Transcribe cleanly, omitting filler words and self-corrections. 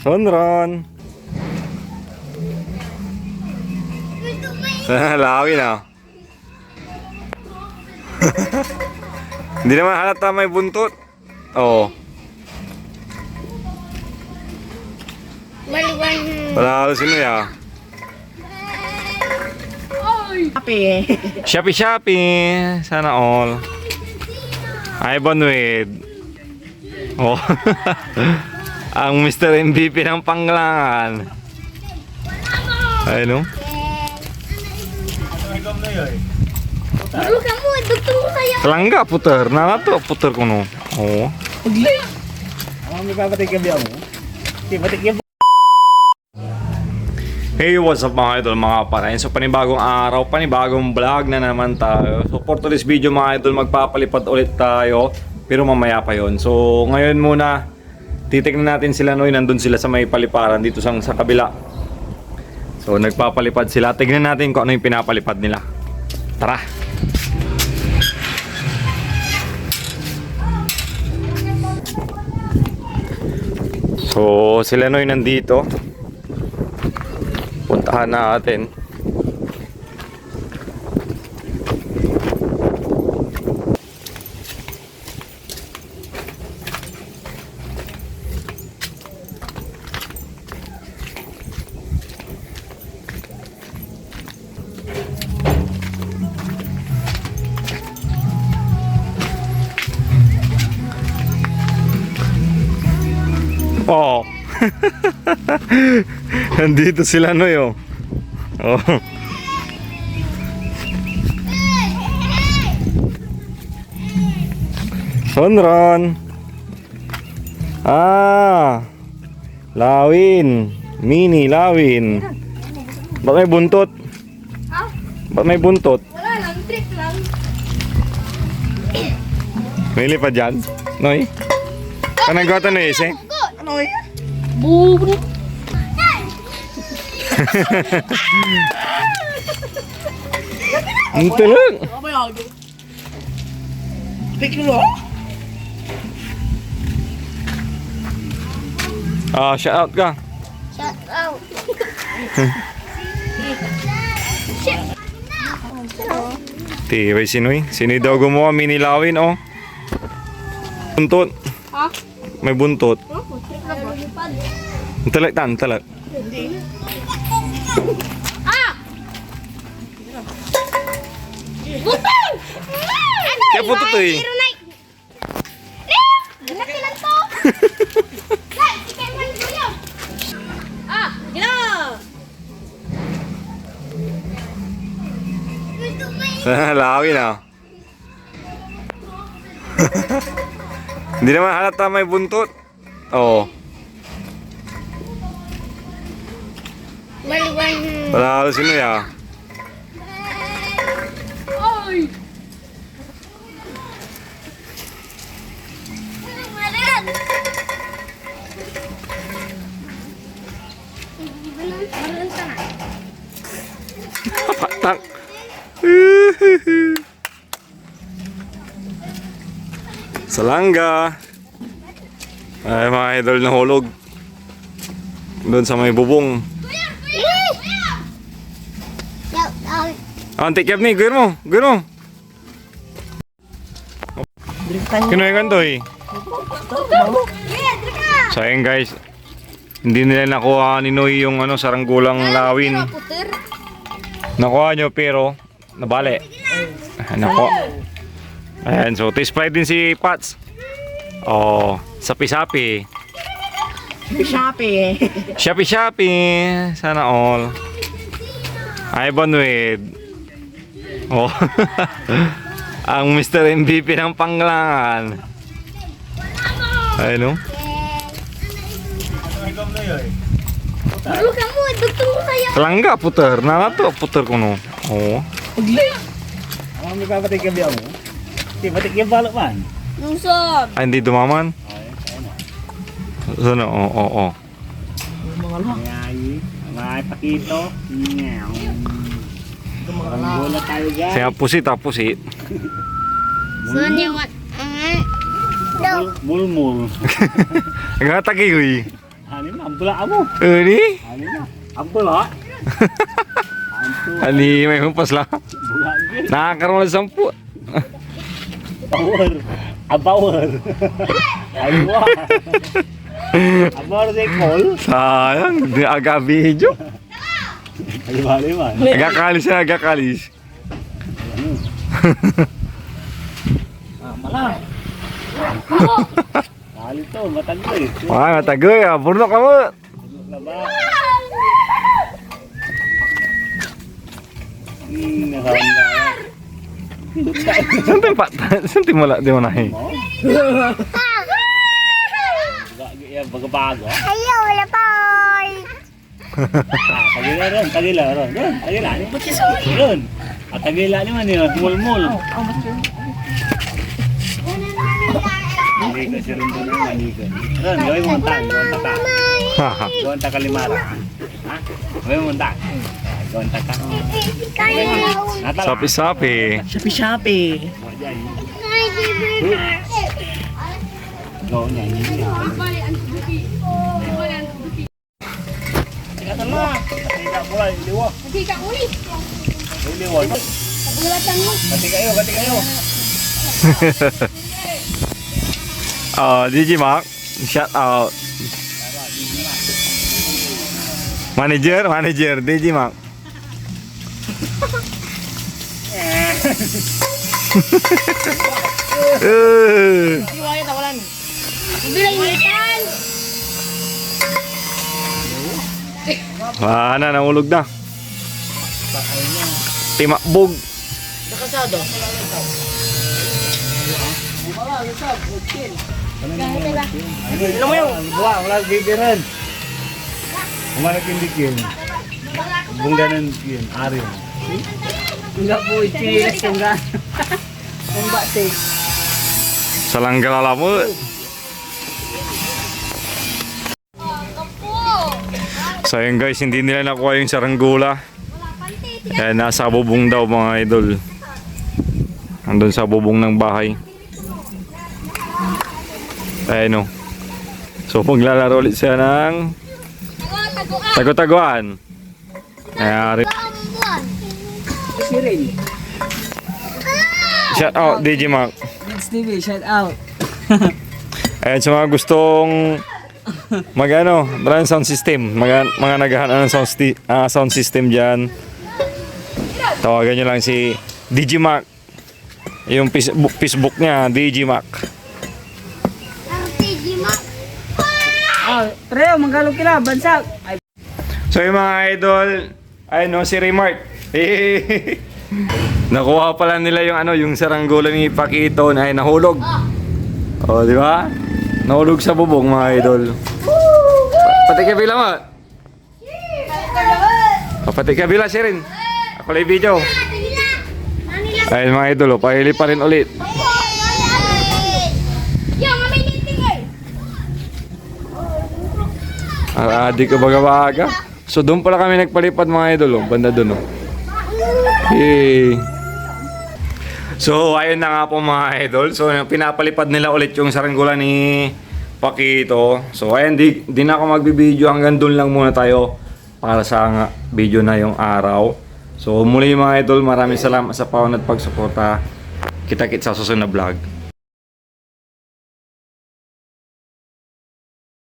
Ron. Lawin ah. Hindi naman halata may buntot. Oo. Wala sino ya. Shopee. Sana all. Ivan Wade. Oh. Ang Mr. MVP ng Panglangan. Ayun oh. Telangga puter, nala to puter kuno. Oh. Ugli. May papatik ka biya mo? Patik ka. Hey, what's up mga idol, mga kaparain? So panibagong araw, panibagong vlog na naman tayo. So for today's video mga idol, magpapalipad ulit tayo. Pero mamaya pa yon. So ngayon muna, titignan natin sila Noy. Nandun sila sa may paliparan dito sa kabila. So nagpapalipad sila. Tignan natin kung ano yung pinapalipad nila. Tara! So sila Noy nandito. Puntahan natin. Oh. Nandito sila Noy oh. Oh. Ron. Ah. Lawin. Mini lawin. Ba't may buntot? Ha? Ba't may buntot? Wala lang, trick lang. May lipad dyan? Noy? Kanang gata na isi? Ano eh? Bubro. Ang tulog. Apa yang? Pikir lo? Ah, shout out ka. Shut out. Tibay sinoy. Sinoy daw gumawa mini lawin oh. Buntot. Ha? May buntot. Ang talag tan, talag. Ah! Butang! Kaya po to eh. Zero night. Laki lang to. Guys, ikay man dito. Ah, gila. Lawin ah. Hindi naman halata may buntot. Oo. Maliwan. Wala sino ya. Oy. Patang. Salangga. Ay mga idol na hulog. Doon sa may bubong. Ah, take care ni, gawin mo. Kinoy kan to eh. So ayun guys, hindi nila nakuha ni Noy yung ano, saranggulang lawin. Nakuha nyo pero nabali. Nakuha. Ayan, so tispray din si Pats. Oh, sapi-sapi. Shopee. Sana all. Ivan Wade. Oh. Ang Mr. MVP ng Panglangan. Ayun oh. Bulu kamu dugtong saya. Telangga puter, nala to puter kuno. Oh. Ugli. May papatik ka biya mo? Patik ka balak man. Nungsod. Ay, hindi dumaman. Sana, oh. Mga pakito. Bola tayo guys. Saya pusit. Sonya wat. Mulmul. Ngatagi oi. Anin na, ambula mo. Ani? Anin na, ambula. Ani, may humpas lang. Bulagin. Nakakaroon ng 10. Power. Power. Ano ba? Power de call. Sayang, di aga video. Lima. Agakalis na, agakalis. Malah. Kali to, matagoy. Wah, matagoy ah. Burnok ka mo. Laba. Nakahanda. Saan tayo pa? Saan tayo mula? Di mo nahi. Bago-bago. Ayaw, wala pa. Tagila ron. Tagila. Ron. At tagila naman yun. Mul-mul. Maligo si Ron doon. Maligo. Ron, gawin mo ang tang. Gawin ta kalimara. Ha? Gawin mo ang tang. Gawin ta ka. Sapi-sapi. Shopee. Gawin niya. Tingnan mo. Tingnan mo. Liwa. Hindi ka uli. Liwa. Pagulatan mo. Bati kayo. Digimark. Shout out. Manager, Digimark. Bilang initan. Wala na, nahulog na. Timakbog. Nakasado. Alam mo yung wala bibiran. Umanak yung dikin. Bungganan yun, Ariel. Enggak po, chiles yung ga. Ang bate. Salanggal alam mo. So yun guys, hindi nila nakuha yung saranggula. Kaya nasa bubong daw mga idol. Andun sa bubong ng bahay. Ayan o. So maglalaro ulit siya ng tago-taguan. Ayan. Si Rin. Shout out Digimark. Kids TV, shout out. Ayan sa mga gustong brand sound system, mga naghahanap ng sound system dyan, tawagan nyo lang si Digimark. Yung Facebook niya, Digimark. Treo, manggalog kila, bansag. Ay, So yung mga idol, ayun si Remark. Nakuha pala nila yung saranggola ni Pakito na nahulog. Oh, di ba? Nahulog sa bubong mga idol. Pati kabila mo. Pati kabila siya rin. Ako lang yung video. Ayun mga idol, pahili pa rin ulit. Di ko baga-baga. So doon pala kami nagpalipad mga idol, banda doon. Hey. So ayun na nga po mga idol. So pinapalipad nila ulit yung saranggola ni Pakito. So ayun, di na ako magbibideo, hanggang doon lang muna tayo para sa video na yung araw. So muli mga idol, maraming salamat sa paunod pagsuporta. Kita-kits sa susunod na vlog.